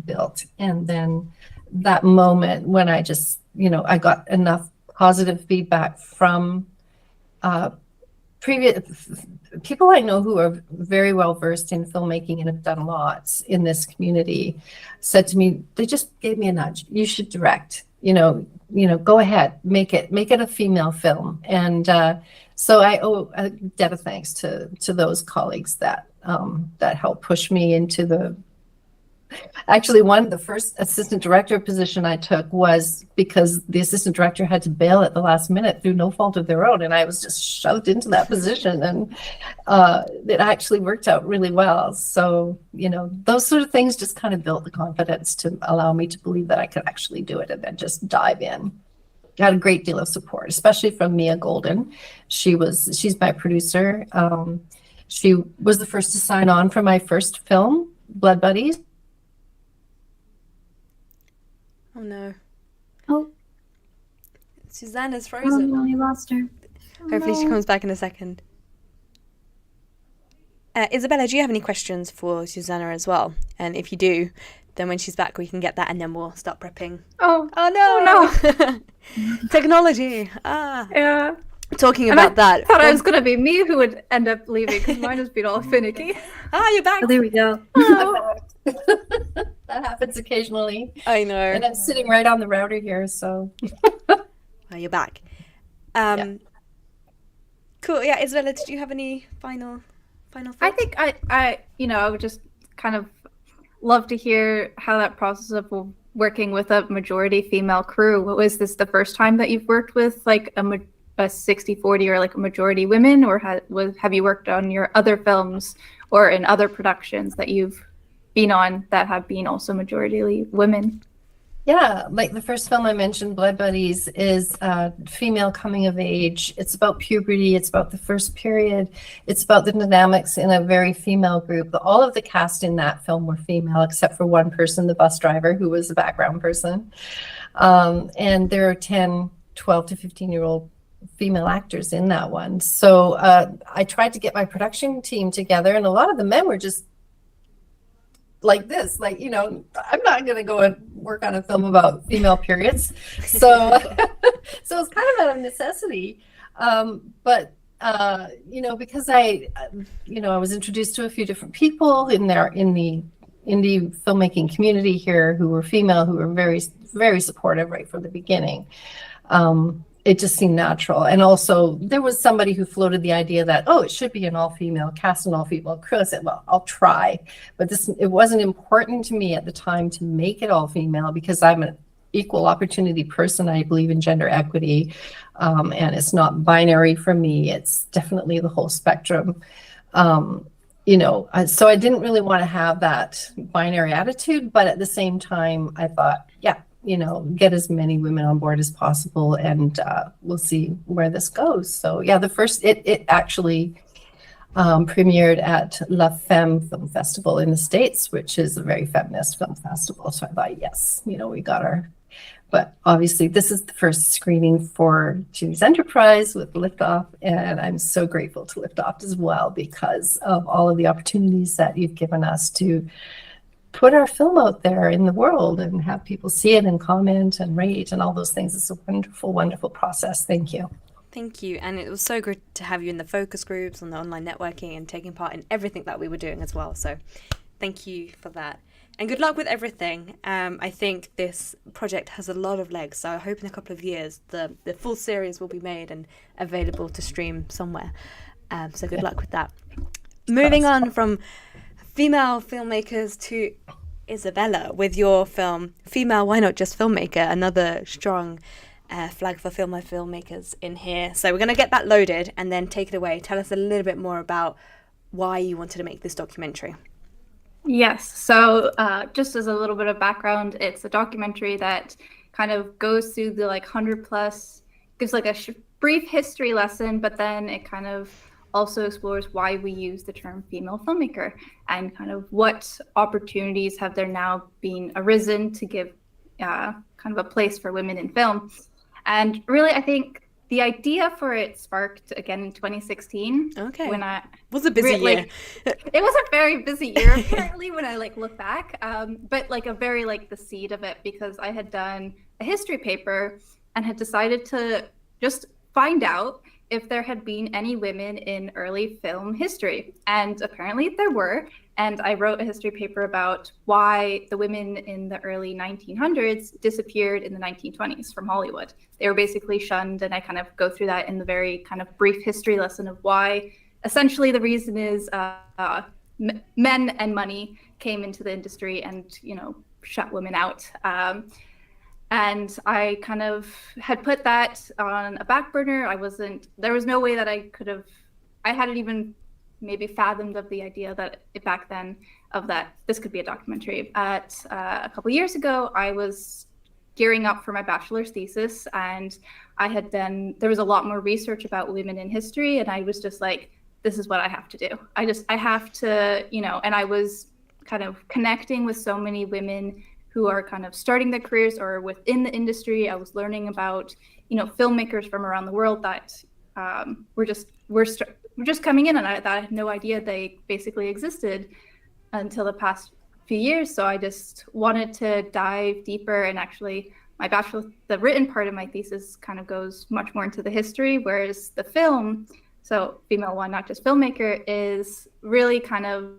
built. And then that moment when I just, you know, I got enough positive feedback from previous people I know who are very well versed in filmmaking and have done lots in this community, said to me, they just gave me a nudge. You should direct, you know, go ahead, make it a female film. And so I owe a debt of thanks to those colleagues that helped push me into the. Actually, the first assistant director position I took was because the assistant director had to bail at the last minute through no fault of their own, and I was just shoved into that position, and it actually worked out really well. So, you know, those sort of things just kind of built the confidence to allow me to believe that I could actually do it and then just dive in. I had a great deal of support, especially from Mia Golden. She's my producer. She was the first to sign on for my first film, Blood Buddies. Oh no. Oh. Suzanne is Oh frozen. no, we lost her. Hopefully she comes back in a second. Isabella, do you have any questions for Susanna as well? And if you do, then when she's back we can get that and then we'll start prepping. Oh no. Technology. yeah. Talking about that. I thought it was going to be me who would end up leaving because mine has been all finicky. You're back. Oh, there we go. That happens occasionally. I know. And I'm sitting right on the router here, so. You're back. Yeah. Cool. Yeah, Isabella, did you have any final thoughts? I think I would just kind of love to hear how that process of working with a majority female crew. Was this the first time that you've worked with like a 60-40 or like a majority women, or have you worked on your other films or in other productions that you've been on that have been also majority women? Yeah, like the first film I mentioned, Blood Buddies, is female coming of age. It's about puberty. It's about the first period. It's about the dynamics in a very female group. All of the cast in that film were female, except for one person, the bus driver, who was a background person. And there are 12 to 15-year-old female actors in that one. So I tried to get my production team together, and a lot of the men were just like this, like, you know, I'm not going to go and work on a film about female periods. So, so it's kind of out of necessity. But, you know, because I was introduced to a few different people in the indie filmmaking community here who were female, who were very, very supportive right from the beginning. It just seemed natural. And also there was somebody who floated the idea that, it should be an all-female cast, an all-female crew. I said, well, I'll try. But it wasn't important to me at the time to make it all-female because I'm an equal opportunity person. I believe in gender equity. And it's not binary for me. It's definitely the whole spectrum. You know, so I didn't really want to have that binary attitude. But at the same time, I thought, you know, get as many women on board as possible, and we'll see where this goes. So yeah, it actually premiered at La Femme Film Festival in the States, which is a very feminist film festival. So I thought, yes, you know, we got our But obviously, this is the first screening for Ginny's Enterprise with Liftoff, and I'm so grateful to Liftoff as well because of all of the opportunities that you've given us to put our film out there in the world and have people see it and comment and rate and all those things. It's a wonderful, wonderful process. Thank you. Thank you. And it was so good to have you in the focus groups and the online networking and taking part in everything that we were doing as well. So thank you for that. And good luck with everything. I think this project has a lot of legs. So I hope in a couple of years the full series will be made and available to stream somewhere. So good luck with that. Moving on from female filmmakers to Isabella with your film, Female Why Not Just Filmmaker, another strong flag for female filmmakers in here. So we're going to get that loaded and then take it away. Tell us a little bit more about why you wanted to make this documentary. Yes. So just as a little bit of background, it's a documentary that kind of goes through the 100 plus, gives like a brief history lesson, but then it kind of also explores why we use the term female filmmaker and kind of what opportunities have there now been arisen to give kind of a place for women in film. And really, I think the idea for it sparked again in 2016. Okay. When was a busy year. It was a very busy year apparently when I look back. But a very the seed of it, because I had done a history paper and had decided to just find out if there had been any women in early film history. And apparently there were. And I wrote a history paper about why the women in the early 1900s disappeared in the 1920s from Hollywood. They were basically shunned, and I kind of go through that in the very kind of brief history lesson of why. Essentially, the reason is men and money came into the industry and, shut women out. And I kind of had put that on a back burner. There was no way that I hadn't even maybe fathomed of the idea that back then of that this could be a documentary. A couple of years ago, I was gearing up for my bachelor's thesis, and there was a lot more research about women in history, and I was just like, this is what I have to do. I have to, and I was kind of connecting with so many women who are kind of starting their careers or within the industry. I was learning about, filmmakers from around the world that were just coming in, and I had no idea they basically existed until the past few years. So I just wanted to dive deeper, and actually the written part of my thesis kind of goes much more into the history, whereas the film, so Female Why Not Just Filmmaker, is really kind of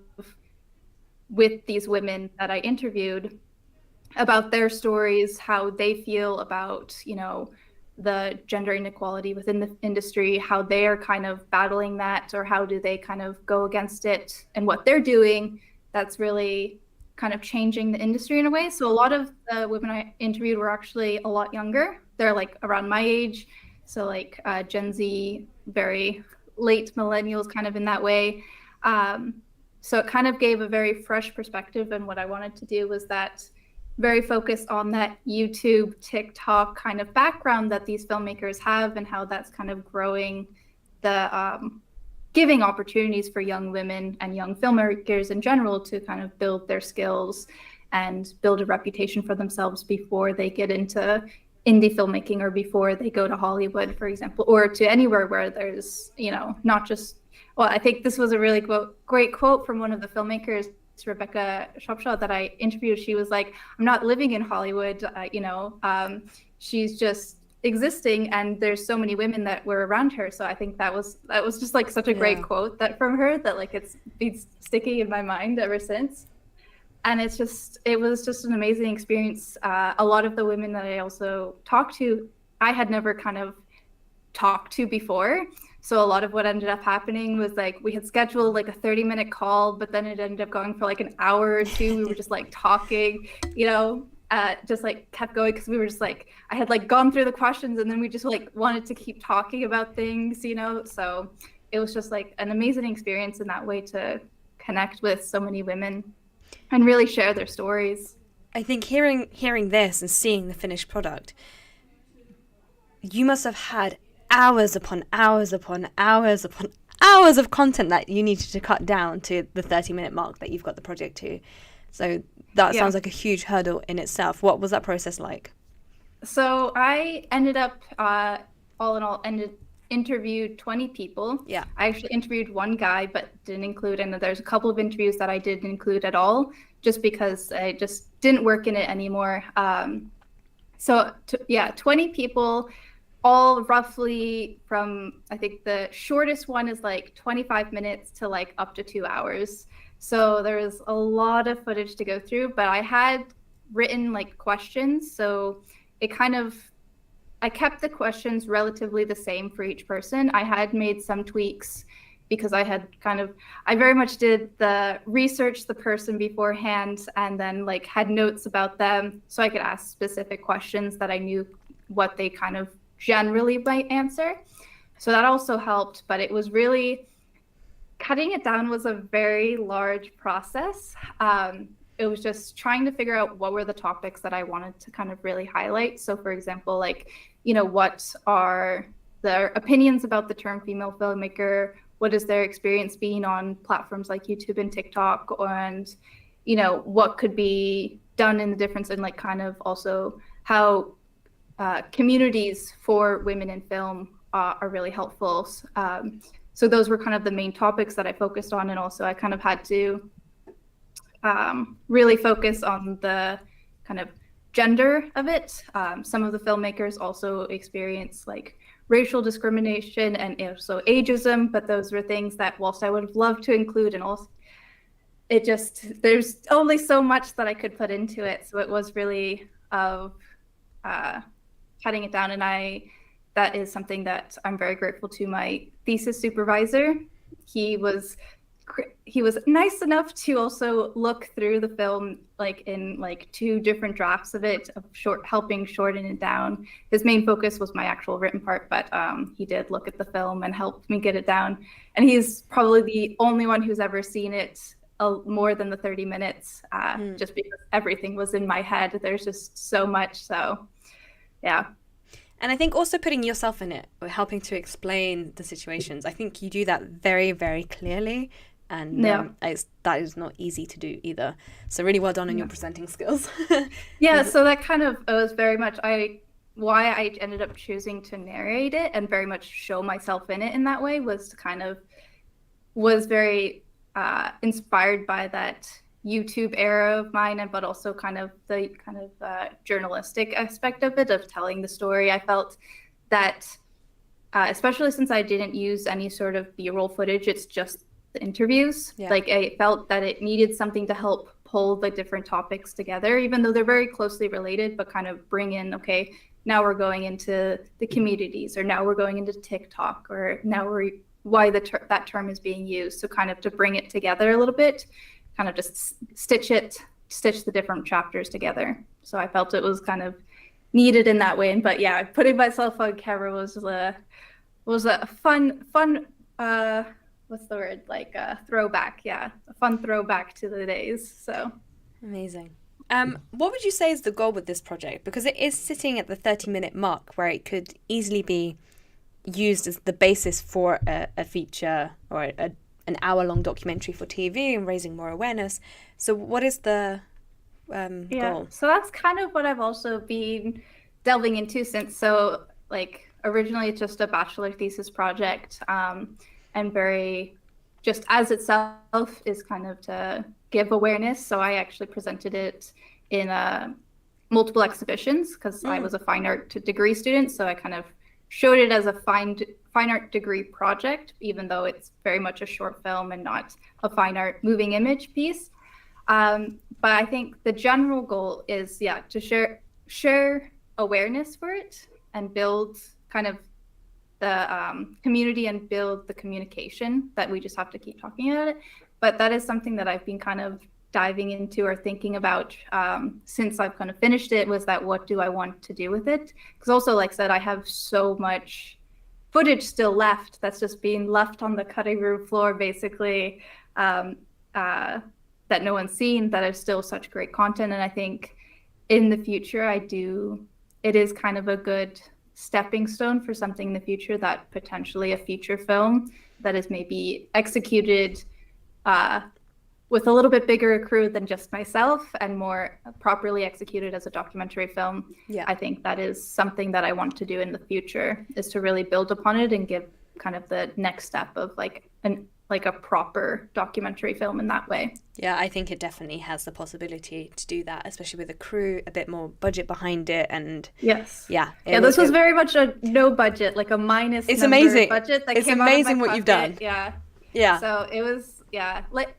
with these women that I interviewed about their stories, how they feel about, the gender inequality within the industry, how they are kind of battling that, or how do they kind of go against it, and what they're doing that's really kind of changing the industry in a way. So a lot of the women I interviewed were actually a lot younger. They're around my age. So Gen Z, very late millennials kind of in that way. So it kind of gave a very fresh perspective. And what I wanted to do was that very focused on that YouTube, TikTok kind of background that these filmmakers have, and how that's kind of growing the giving opportunities for young women and young filmmakers in general to kind of build their skills and build a reputation for themselves before they get into indie filmmaking, or before they go to Hollywood, for example, or to anywhere where there's, not just, well, I think this was a really great quote from one of the filmmakers, Rebecca Shopshaw, that I interviewed. She was like, I'm not living in Hollywood, she's just existing, and there's so many women that were around her. So I think that was just such a great quote that from her that it's been sticking in my mind ever since. And it was just an amazing experience. A lot of the women that I also talked to, I had never kind of talked to before. So a lot of what ended up happening was we had scheduled a 30-minute call, but then it ended up going for an hour or two. We were just talking, just kept going, because we were just I had gone through the questions, and then we just wanted to keep talking about things, So it was just an amazing experience in that way, to connect with so many women and really share their stories. I think hearing this and seeing the finished product, you must have had hours upon hours upon hours upon hours of content that you needed to cut down to the 30-minute mark that you've got the project to. So that sounds like a huge hurdle in itself. What was that process like? So I ended up, all in all, interviewed 20 people. Yeah. I actually interviewed one guy, but didn't include, and there's a couple of interviews that I didn't include at all, just because I just didn't work in it anymore. So 20 people, all roughly from, I think the shortest one is like 25 minutes to like up to 2 hours. So there was a lot of footage to go through, but I had written like questions. So it kind of, I kept the questions relatively the same for each person. I had made some tweaks because I very much did the research the person beforehand, and then like had notes about them so I could ask specific questions that I knew what they kind of generally might answer. So that also helped, but it was really, cutting it down was a very large process. It was just trying to figure out what were the topics that I wanted to kind of really highlight. So for example, like, what are their opinions about the term female filmmaker? What is their experience being on platforms like YouTube and TikTok? And, what could be done in the difference, and like kind of also how communities for women in film are really helpful. So those were kind of the main topics that I focused on. And also I kind of had to really focus on the kind of gender of it. Some of the filmmakers also experience like racial discrimination and also ageism, but those were things that, whilst I would have loved to include, and also there's only so much that I could put into it. So it was really of cutting it down. And that is something that I'm very grateful to my thesis supervisor. He was nice enough to also look through the film like in like 2 different drafts of it, helping shorten it down. His main focus was my actual written part, but he did look at the film and helped me get it down. And he's probably the only one who's ever seen it more than the 30 minutes, just because everything was in my head. There's just so much. So yeah. And I think also putting yourself in it, or helping to explain the situations, I think you do that very, very clearly. And that is not easy to do either. So really well done on your presenting skills. Yeah, so that kind of was very much why I ended up choosing to narrate it and very much show myself in it in that way, was very inspired by that YouTube era of mine, but also kind of the journalistic aspect of it, of telling the story. I felt that, especially since I didn't use any sort of B-roll footage, it's just the interviews. Yeah. Like I felt that it needed something to help pull the different topics together, even though they're very closely related, but kind of bring in, okay, now we're going into the communities, or now we're going into TikTok, or now why that term is being used. So kind of to bring it together a little bit, kind of just stitch the different chapters together. So I felt it was kind of needed in that way. But yeah, putting myself on camera was a fun what's the word, like a throwback. Yeah, a fun throwback to the days. So amazing. What would you say is the goal with this project? Because it is sitting at the 30-minute mark, where it could easily be used as the basis for a feature or an hour-long documentary for TV and raising more awareness. So what is the goal? So that's kind of what I've also been delving into since. So like originally it's just a bachelor thesis project, and very just as itself is kind of to give awareness. So I actually presented it in multiple exhibitions because I was a fine art degree student. So I kind of showed it as a fine art degree project, even though it's very much a short film and not a fine art moving image piece. But I think the general goal is, to share awareness for it and build kind of the community and build the communication that we just have to keep talking about it. But that is something that I've been kind of diving into or thinking about since I've kind of finished it, was that what do I want to do with it? Because also, like I said, I have so much footage still left that's just being left on the cutting room floor, basically, that no one's seen, that is still such great content. And I think in the future, it is kind of a good stepping stone for something in the future, that potentially a feature film that is maybe executed with a little bit bigger a crew than just myself and more properly executed as a documentary film. Yeah. I think that is something that I want to do in the future, is to really build upon it and give kind of the next step of like a proper documentary film in that way. Yeah, I think it definitely has the possibility to do that, especially with a crew, a bit more budget behind it, and yes, this was very much a no budget, like a minus. It's amazing budget. That it's came amazing out of my what you've pocket. done. Yeah. So it was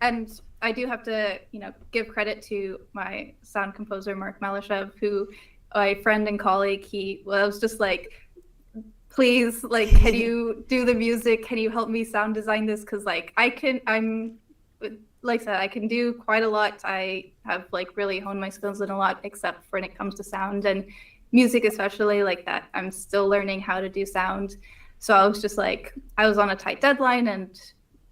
and I do have to give credit to my sound composer Mark Malashev, who my friend and colleague. I was just like, please, like, can you do the music? Can you help me sound design this? Because like I can do quite a lot. I have like really honed my skills in a lot, except for when it comes to sound and music, especially like that. I'm still learning how to do sound. So I was just like, I was on a tight deadline and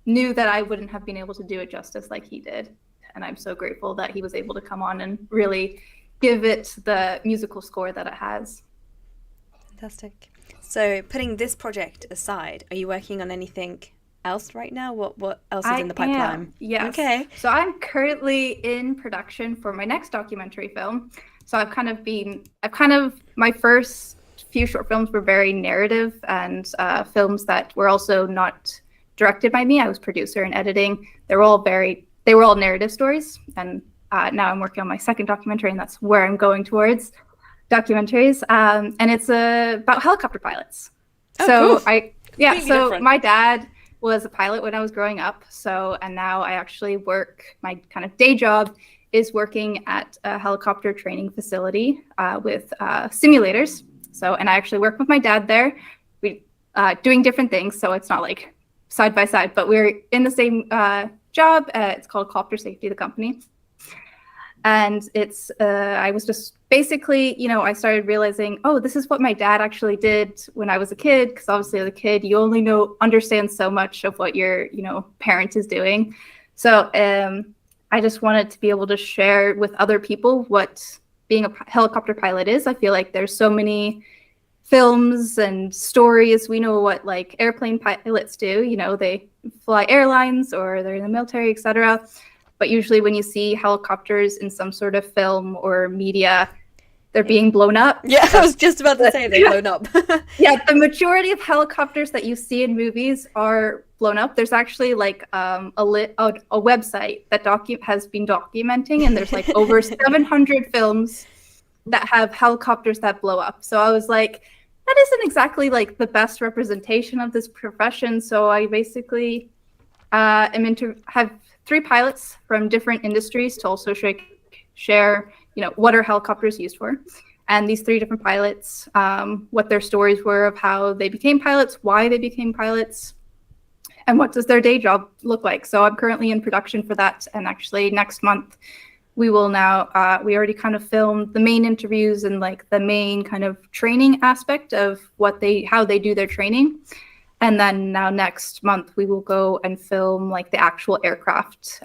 knew that I wouldn't have been able to do it justice like he did. And I'm so grateful that he was able to come on and really give it the musical score that it has. Fantastic. So putting this project aside, are you working on anything else right now? What else is in the pipeline? Yes. Okay. So I'm currently in production for my next documentary film. So my first few short films were very narrative and films that were also not directed by me. I was producer and editing. They were all narrative stories. And now I'm working on my second documentary, and that's where I'm going towards documentaries. And it's about helicopter pilots. Cool. My dad was a pilot when I was growing up. And now I actually work, my kind of day job is working at a helicopter training facility with simulators. And I actually work with my dad there. We doing different things, so it's not like side by side, but we're in the same job. It's called Copter Safety, the company. And it's, I was just basically, I started realizing, this is what my dad actually did when I was a kid. Because obviously as a kid, you only understand so much of what your, parent is doing. So I just wanted to be able to share with other people what being a helicopter pilot is. I feel like there's so many films and stories. We know what like airplane pilots do, they fly airlines or they're in the military, etc. But usually when you see helicopters in some sort of film or media, they're being blown up. Yeah, I was just about to say they're blown up. Yeah, the majority of helicopters that you see in movies are blown up. There's actually like a website that has been documenting, and there's like over 700 films that have helicopters that blow up. So I was like, that isn't exactly like the best representation of this profession. So I basically have 3 pilots from different industries to also share, what are helicopters used for? And these 3 different pilots, what their stories were of how they became pilots, why they became pilots, and what does their day job look like. So I'm currently in production for that. And actually next month, we will now, we already kind of filmed the main interviews and like the main kind of training aspect of how they do their training. And then now next month, we will go and film like the actual aircraft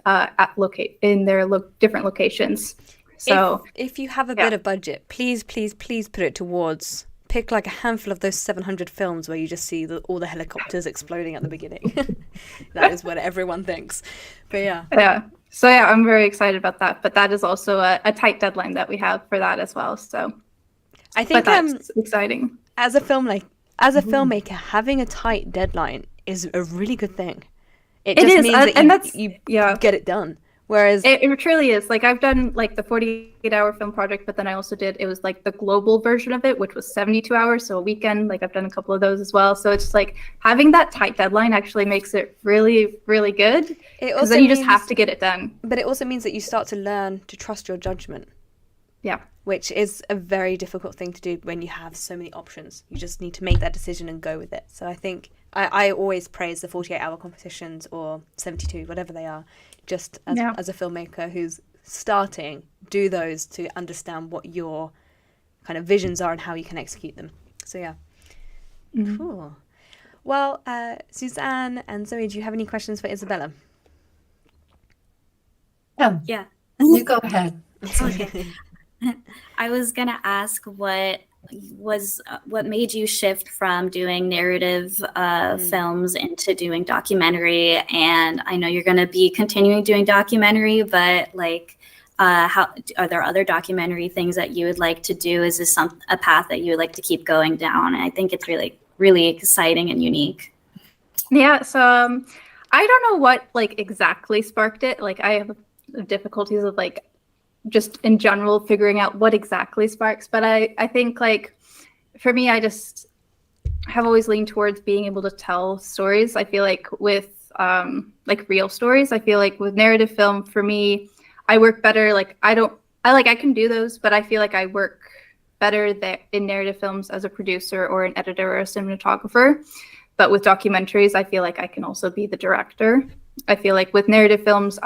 in their different locations. So if you have a bit of budget, please put it towards, pick like a handful of those 700 films where you just see all the helicopters exploding at the beginning. That is what everyone thinks. But yeah. So I'm very excited about that. But that is also a tight deadline that we have for that as well. So I think that's exciting. As a filmmaker, having a tight deadline is a really good thing. It just means that you get it done. Whereas it truly is. Like I've done like the 48-hour film project, but then I also it was like the global version of it, which was 72 hours, so a weekend. Like I've done a couple of those as well. So it's like having that tight deadline actually makes it really, really good. Because then you just have to get it done. But it also means that you start to learn to trust your judgment. Yeah. Which is a very difficult thing to do when you have so many options. You just need to make that decision and go with it. So I think I always praise the 48-hour competitions or 72, whatever they are, just as a filmmaker who's starting, do those to understand what your kind of visions are and how you can execute them. So yeah. Mm-hmm. Cool. Well, Suzanne and Zoe, do you have any questions for Isabella? Yeah. You go ahead. Okay. I was gonna ask what what made you shift from doing narrative films into doing documentary? And I know you're going to be continuing doing documentary, but like, how are there other documentary things that you would like to do? Is this a path that you would like to keep going down? And I think it's really, really exciting and unique. Yeah. So I don't know what like exactly sparked it. Like I have difficulties with like just in general figuring out what exactly sparks, but I think like for me, I just have always leaned towards being able to tell stories. I feel like with like real stories, I feel like with narrative film, for me, I work better. Like I can do those, but I feel like I work better in narrative films as a producer or an editor or a cinematographer. But with documentaries, I feel like I can also be the director. I feel like with narrative films,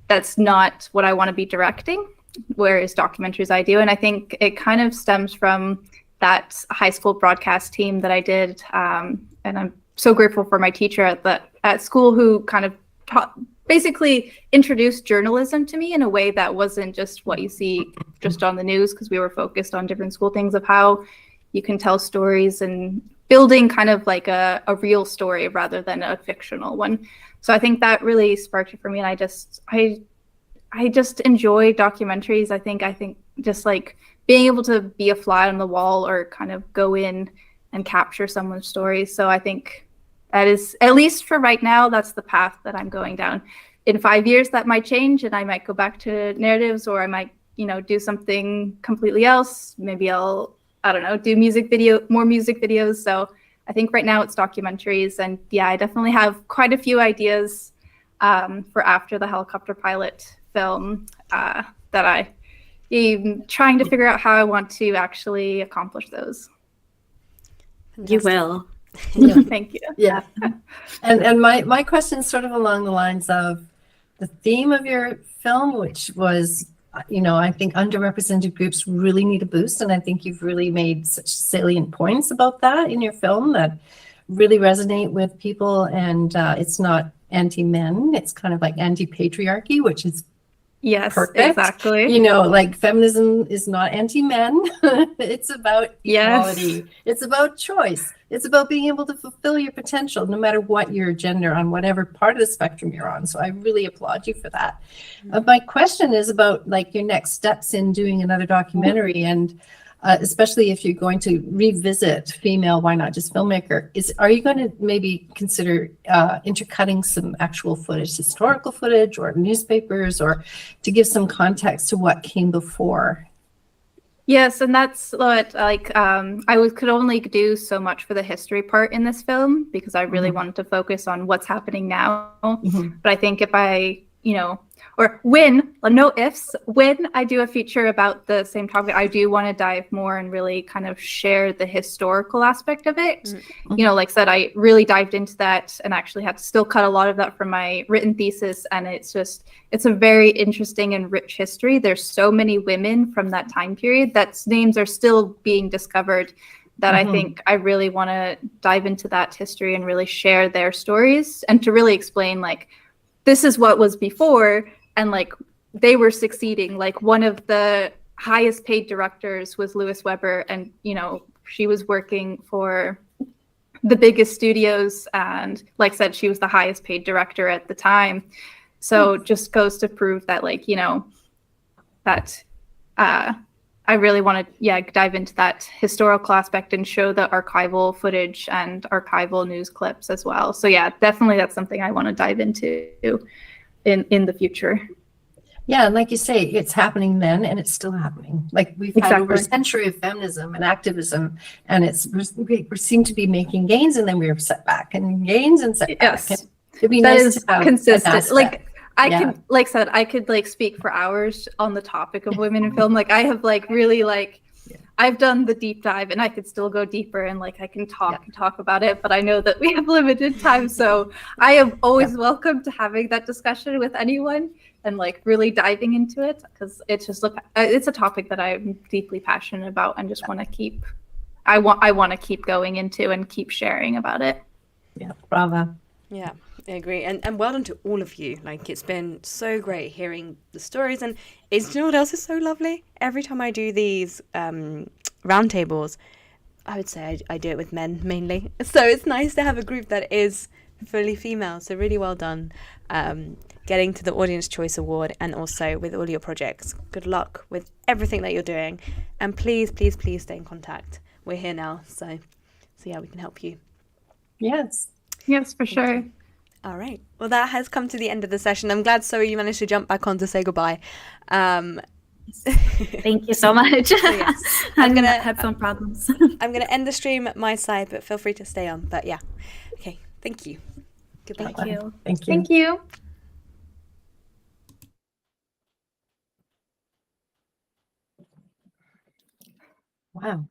that's not what I want to be directing, whereas documentaries I do. And I think it kind of stems from that high school broadcast team that I did. And I'm so grateful for my teacher at school who kind of basically introduced journalism to me in a way that wasn't just what you see just on the news, because we were focused on different school things of how you can tell stories and building kind of like a real story rather than a fictional one. So I think that really sparked it for me. And I just enjoy documentaries. I think just like being able to be a fly on the wall or kind of go in and capture someone's story. So I think that is, at least for right now, that's the path that I'm going down. In 5 years, that might change and I might go back to narratives, or I might, do something completely else. Maybe I don't know, do more music videos. So I think right now it's documentaries. And yeah, I definitely have quite a few ideas for after the helicopter pilot film that I'm trying to figure out how I want to actually accomplish those. You will. Yeah. Thank you. Yeah. And my question is sort of along the lines of the theme of your film, which was, I think underrepresented groups really need a boost. And I think you've really made such salient points about that in your film that really resonate with people. And it's not anti-men, it's kind of like anti-patriarchy, which is yes, perfect. Exactly. Like feminism is not anti-men. It's about equality. Yes. It's about choice. It's about being able to fulfill your potential, no matter what your gender, on whatever part of the spectrum you're on. So I really applaud you for that. My question is about like your next steps in doing another documentary, and especially if you're going to revisit female, why not just filmmaker? Are you going to maybe consider intercutting some actual footage, historical footage, or newspapers, or to give some context to what came before? Yes, and that's what could only do so much for the history part in this film, because I really wanted to focus on what's happening now. But I think if I, when I do a feature about the same topic, I do want to dive more and really kind of share the historical aspect of it. Like I said, I really dived into that and actually had to still cut a lot of that from my written thesis. And it's a very interesting and rich history. There's so many women from that time period that names are still being discovered that I think I really want to dive into that history and really share their stories and to really explain like, this is what was before, and like they were succeeding. Like one of the highest paid directors was Louis Weber, and she was working for the biggest studios, and like I said, she was the highest paid director at the time. So just goes to prove that that I really want to dive into that historical aspect and show the archival footage and archival news clips as well. So yeah, definitely that's something I want to dive into in the future. Yeah, and like you say, it's happening then and it's still happening. Like we've had over a century of feminism and activism, and we seem to be making gains, and then we are set back and gains and set back. Yes, it'd be that nice is to have consistent. Like I could, like I said, I could like speak for hours on the topic of women in film. Like I have like really like I've done the deep dive, and I could still go deeper, and like I can talk about it, but I know that we have limited time. So I am always welcome to having that discussion with anyone and like really diving into it, because it's a topic that I'm deeply passionate about and just want to keep. I want to keep going into and keep sharing about it. Yeah, bravo. Yeah. I agree. And well done to all of you. Like, it's been so great hearing the stories. And do you know what else is so lovely? Every time I do these roundtables, I would say I do it with men mainly. So it's nice to have a group that is fully female. So really well done getting to the Audience Choice Award, and also with all your projects. Good luck with everything that you're doing. And please, please, please stay in contact. We're here now. So yeah, we can help you. Yes. Yes, for sure. All right. Well, that has come to the end of the session. I'm glad, Zoe, you managed to jump back on to say goodbye. Thank you so much. Yes. I'm gonna headphone problems. I'm gonna end the stream at my side, but feel free to stay on. But yeah, okay. Thank you. Goodbye. Thank you. Thank you. Thank you. Wow.